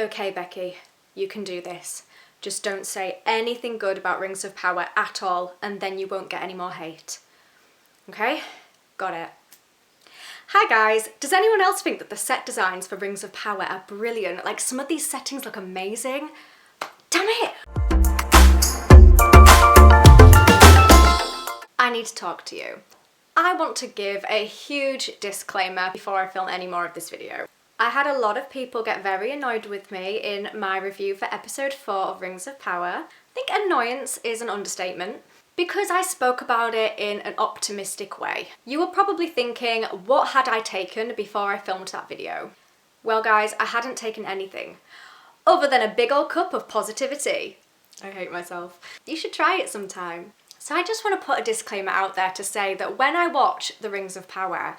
Okay, Becky, you can do this. Just don't say anything good about Rings of Power at all, and then you won't get any more hate. Okay? Got it. Hi guys, does anyone else think that the set designs for Rings of Power are brilliant? Like, some of these settings look amazing. Damn it! I need to talk to you. I want to give a huge disclaimer before I film any more of this video. I had a lot of people get very annoyed with me in my review for episode 4 of Rings of Power. I think annoyance is an understatement, because I spoke about it in an optimistic way. You were probably thinking, what had I taken before I filmed that video? Well guys, I hadn't taken anything, other than a big old cup of positivity. I hate myself. You should try it sometime. So I just want to put a disclaimer out there to say that when I watch the Rings of Power,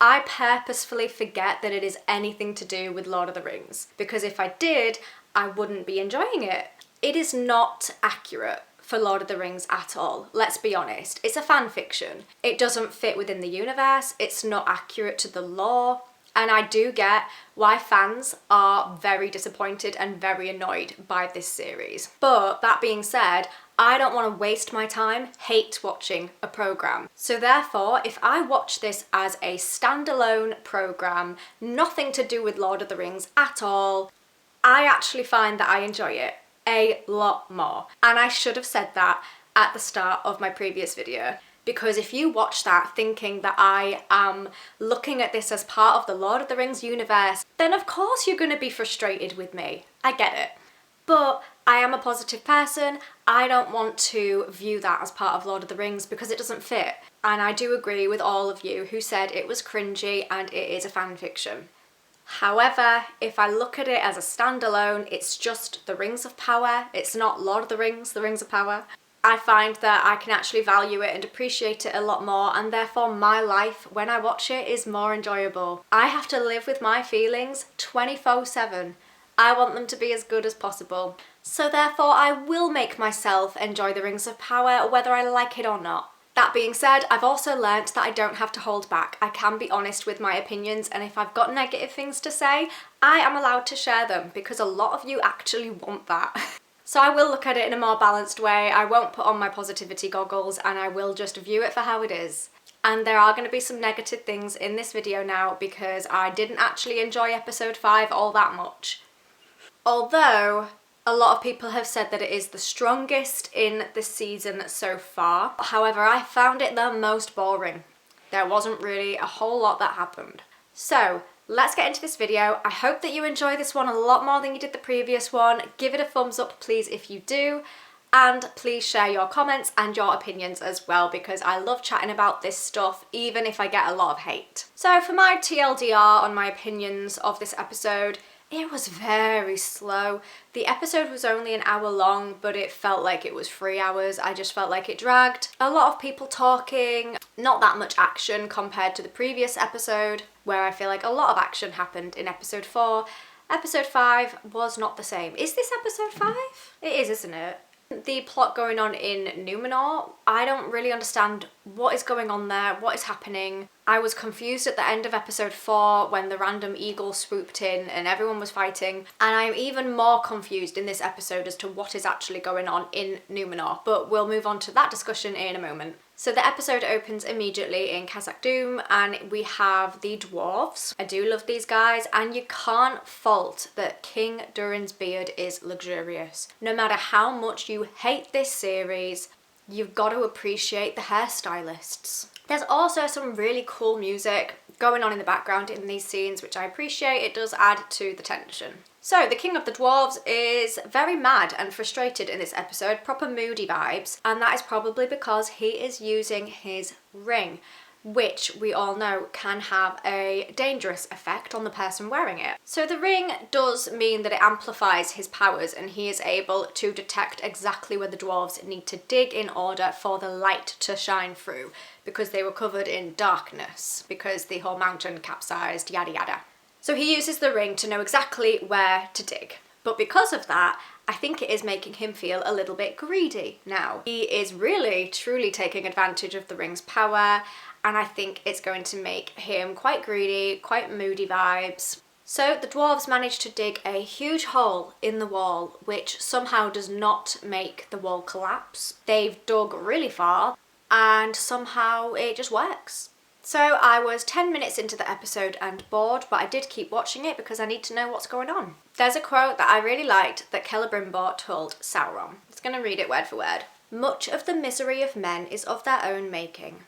I purposefully forget that it is anything to do with Lord of the Rings, because if I did, I wouldn't be enjoying it. It is not accurate for Lord of the Rings at all, let's be honest. It's a fan fiction. It doesn't fit within the universe, it's not accurate to the lore, and I do get why fans are very disappointed and very annoyed by this series. But that being said, I don't want to waste my time hate watching a programme. So therefore, if I watch this as a standalone programme, nothing to do with Lord of the Rings at all, I actually find that I enjoy it a lot more. And I should have said that at the start of my previous video. Because if you watch that thinking that I am looking at this as part of the Lord of the Rings universe, then of course you're going to be frustrated with me. I get it. But I am a positive person. I don't want to view that as part of Lord of the Rings because it doesn't fit. And I do agree with all of you who said it was cringy and it is a fan fiction. However, if I look at it as a standalone, it's just the Rings of Power. It's not Lord of the Rings of Power. I find that I can actually value it and appreciate it a lot more, and therefore my life when I watch it is more enjoyable. I have to live with my feelings 24/7. I want them to be as good as possible. So therefore I will make myself enjoy the Rings of Power whether I like it or not. That being said, I've also learnt that I don't have to hold back. I can be honest with my opinions, and if I've got negative things to say, I am allowed to share them because a lot of you actually want that. So I will look at it in a more balanced way. I won't put on my positivity goggles and I will just view it for how it is. And there are going to be some negative things in this video now because I didn't actually enjoy episode 5 all that much. Although a lot of people have said that it is the strongest in the season so far. However, I found it the most boring. There wasn't really a whole lot that happened. So let's get into this video. I hope that you enjoy this one a lot more than you did the previous one. Give it a thumbs up please if you do, and please share your comments and your opinions as well because I love chatting about this stuff even if I get a lot of hate. So for my TLDR on my opinions of this episode, it was very slow. The episode was only an hour long, but it felt like it was 3 hours. I just felt like it dragged. A lot of people talking, not that much action compared to the previous episode, where I feel like a lot of action happened in episode 4. Episode 5 was not the same. Is this episode 5? It is, isn't it? The plot going on in Númenor, I don't really understand what is going on there, what is happening. I was confused at the end of episode 4 when the random eagle swooped in and everyone was fighting, and I'm even more confused in this episode as to what is actually going on in Númenor, but we'll move on to that discussion in a moment. So the episode opens immediately in Khazad-dûm and we have the dwarves. I do love these guys, and you can't fault that King Durin's beard is luxurious. No matter how much you hate this series, you've got to appreciate the hairstylists. There's also some really cool music going on in the background in these scenes, which I appreciate. It does add to the tension. So the King of the Dwarves is very mad and frustrated in this episode, proper moody vibes, and that is probably because he is using his ring, which we all know can have a dangerous effect on the person wearing it. So the ring does mean that it amplifies his powers and he is able to detect exactly where the dwarves need to dig in order for the light to shine through, because they were covered in darkness because the whole mountain capsized, yada yada. So he uses the ring to know exactly where to dig. But because of that, I think it is making him feel a little bit greedy now. He is really, truly taking advantage of the ring's power, and I think it's going to make him quite greedy, quite moody vibes. So the dwarves manage to dig a huge hole in the wall, which somehow does not make the wall collapse. They've dug really far and somehow it just works. So I was 10 minutes into the episode and bored, but I did keep watching it because I need to know what's going on. There's a quote that I really liked that Celebrimbor told Sauron. I'm just going to read it word for word. "Much of the misery of men is of their own making.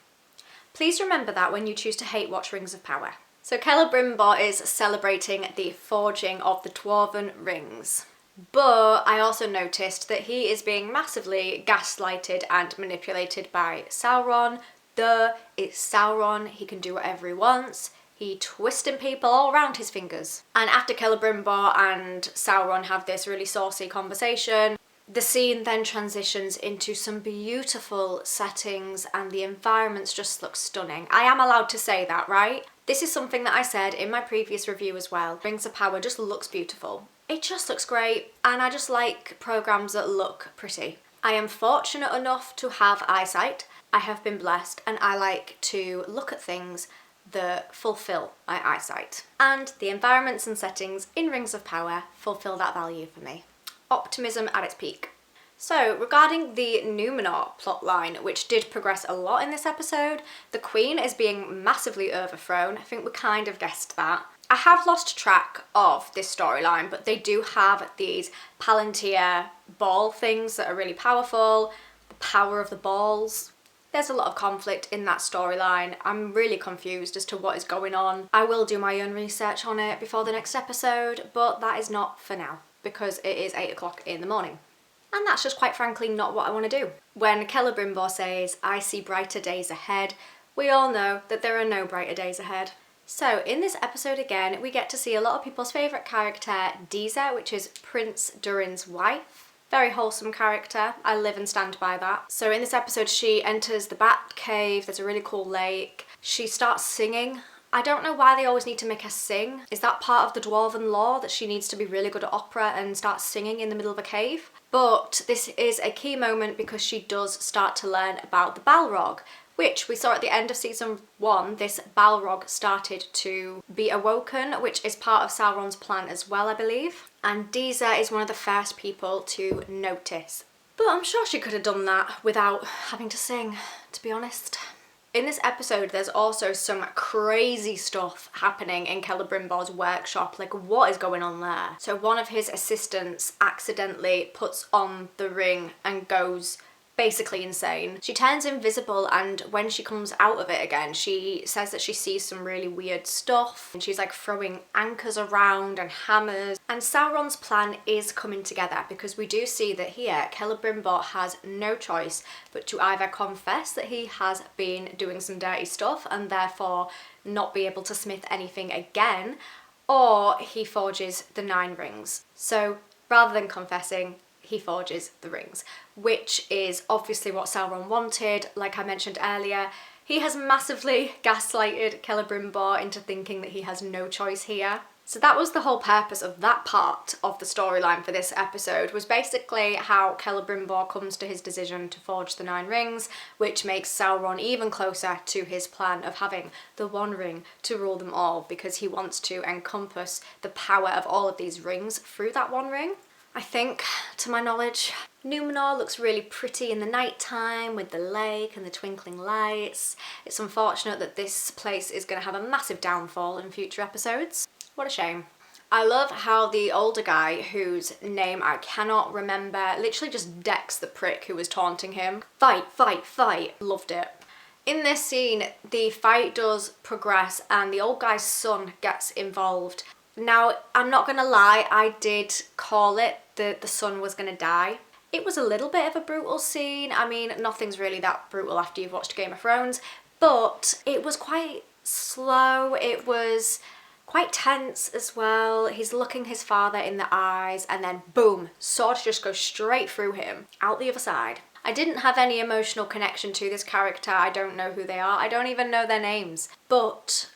Please remember that when you choose to hate watch Rings of Power." So Celebrimbor is celebrating the forging of the Dwarven rings. But I also noticed that he is being massively gaslighted and manipulated by Sauron. It's Sauron, he can do whatever he wants. He twisting people all around his fingers. And after Celebrimbor and Sauron have this really saucy conversation, the scene then transitions into some beautiful settings and the environments just look stunning. I am allowed to say that, right? This is something that I said in my previous review as well. Rings of Power just looks beautiful. It just looks great, and I just like programs that look pretty. I am fortunate enough to have eyesight. I have been blessed, and I like to look at things that fulfill my eyesight. And the environments and settings in Rings of Power fulfill that value for me. Optimism at its peak. So, regarding the Númenor plotline, which did progress a lot in this episode, the Queen is being massively overthrown. I think we kind of guessed that. I have lost track of this storyline, but they do have these Palantir ball things that are really powerful, the power of the balls. There's a lot of conflict in that storyline. I'm really confused as to what is going on. I will do my own research on it before the next episode, but that is not for now because it is 8 o'clock in the morning. And that's just quite frankly not what I want to do. When Celebrimbor says, "I see brighter days ahead," we all know that there are no brighter days ahead. So in this episode again, we get to see a lot of people's favourite character, Disa, which is Prince Durin's wife. Very wholesome character. I live and stand by that. So in this episode, she enters the Bat Cave. There's a really cool lake. She starts singing. I don't know why they always need to make her sing. Is that part of the Dwarven lore that she needs to be really good at opera and start singing in the middle of a cave? But this is a key moment because she does start to learn about the Balrog, which we saw at the end of season 1, this Balrog started to be awoken, which is part of Sauron's plan as well, I believe. And Disa is one of the first people to notice. But I'm sure she could have done that without having to sing, to be honest. In this episode, there's also some crazy stuff happening in Celebrimbor's workshop. Like, what is going on there? So one of his assistants accidentally puts on the ring and goes basically insane. She turns invisible, and when she comes out of it again, she says that she sees some really weird stuff, and she's like throwing anchors around and hammers. And Sauron's plan is coming together because we do see that here Celebrimbor has no choice but to either confess that he has been doing some dirty stuff and therefore not be able to smith anything again, or he forges the 9 rings. So rather than confessing, he forges the rings, which is obviously what Sauron wanted. Like I mentioned earlier, he has massively gaslighted Celebrimbor into thinking that he has no choice here. So that was the whole purpose of that part of the storyline for this episode, was basically how Celebrimbor comes to his decision to forge the 9 rings, which makes Sauron even closer to his plan of having the 1 ring to rule them all, because he wants to encompass the power of all of these rings through that 1 ring. I think, to my knowledge, Númenor looks really pretty in the night time with the lake and the twinkling lights. It's unfortunate that this place is going to have a massive downfall in future episodes. What a shame. I love how the older guy, whose name I cannot remember, literally just decks the prick who was taunting him. Fight, fight, fight. Loved it. In this scene, the fight does progress and the old guy's son gets involved. Now, I'm not gonna lie, I did call it that the son was gonna die. It was a little bit of a brutal scene. I mean, nothing's really that brutal after you've watched Game of Thrones, but it was quite slow. It was quite tense as well. He's looking his father in the eyes and then boom, sword just goes straight through him, out the other side. I didn't have any emotional connection to this character. I don't know who they are. I don't even know their names, but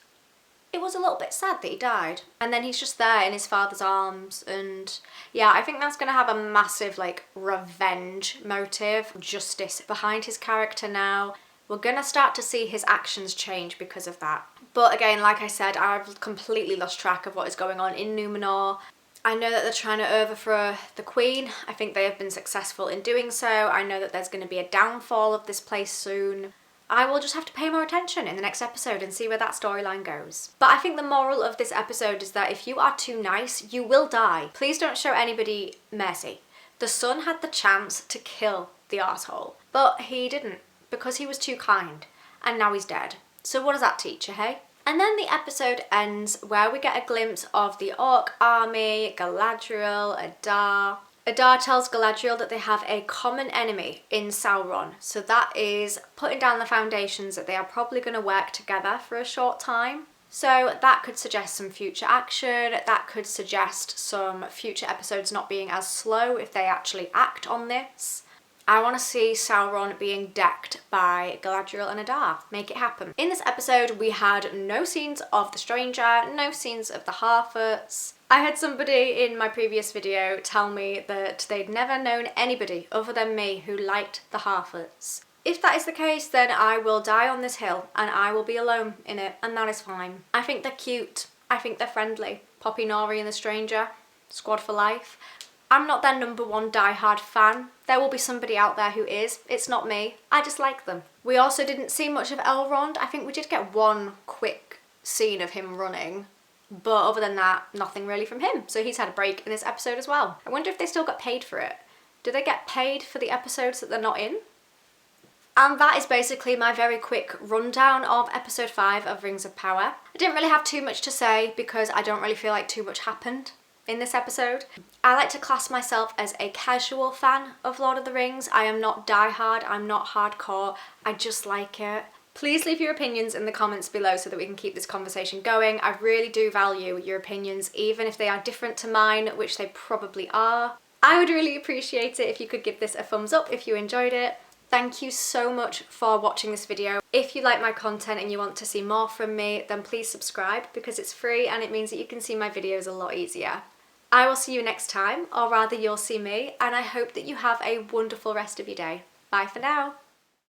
it was a little bit sad that he died. And then he's just there in his father's arms, and yeah, I think that's gonna have a massive like revenge motive, justice behind his character now. we're gonna start to see his actions change because of that. But again, like I said, I've completely lost track of what is going on in Númenor. I know that they're trying to overthrow the Queen. I think they have been successful in doing so. I know that there's going to be a downfall of this place soon. I will just have to pay more attention in the next episode and see where that storyline goes. But I think the moral of this episode is that if you are too nice, you will die. Please don't show anybody mercy. The son had the chance to kill the arsehole, but he didn't because he was too kind, and now he's dead. So what does that teach you, hey? And then the episode ends where we get a glimpse of the Orc army, Galadriel, Adar. Adar tells Galadriel that they have a common enemy in Sauron. So that is putting down the foundations that they are probably going to work together for a short time. So that could suggest some future action, that could suggest some future episodes not being as slow if they actually act on this. I want to see Sauron being decked by Galadriel and Adar. Make it happen. In this episode, we had no scenes of the stranger, no scenes of the Harfoots. I had somebody in my previous video tell me that they'd never known anybody other than me who liked the Harfoots. If that is the case, then I will die on this hill and I will be alone in it, and that is fine. I think they're cute. I think they're friendly. Poppy, Nori and the stranger. Squad for life. I'm not their number one die-hard fan. There will be somebody out there who is. It's not me. I just like them. We also didn't see much of Elrond. I think we did get one quick scene of him running, but other than that, nothing really from him. So he's had a break in this episode as well. I wonder if they still got paid for it. Do they get paid for the episodes that they're not in? And that is basically my very quick rundown of episode 5 of Rings of Power. I didn't really have too much to say because I don't really feel like too much happened in this episode. I like to class myself as a casual fan of Lord of the Rings. I am not diehard, I'm not hardcore, I just like it. Please leave your opinions in the comments below so that we can keep this conversation going. I really do value your opinions, even if they are different to mine, which they probably are. I would really appreciate it if you could give this a thumbs up if you enjoyed it. Thank you so much for watching this video. If you like my content and you want to see more from me, then please subscribe because it's free and it means that you can see my videos a lot easier. I will see you next time, or rather you'll see me, and I hope that you have a wonderful rest of your day. Bye for now.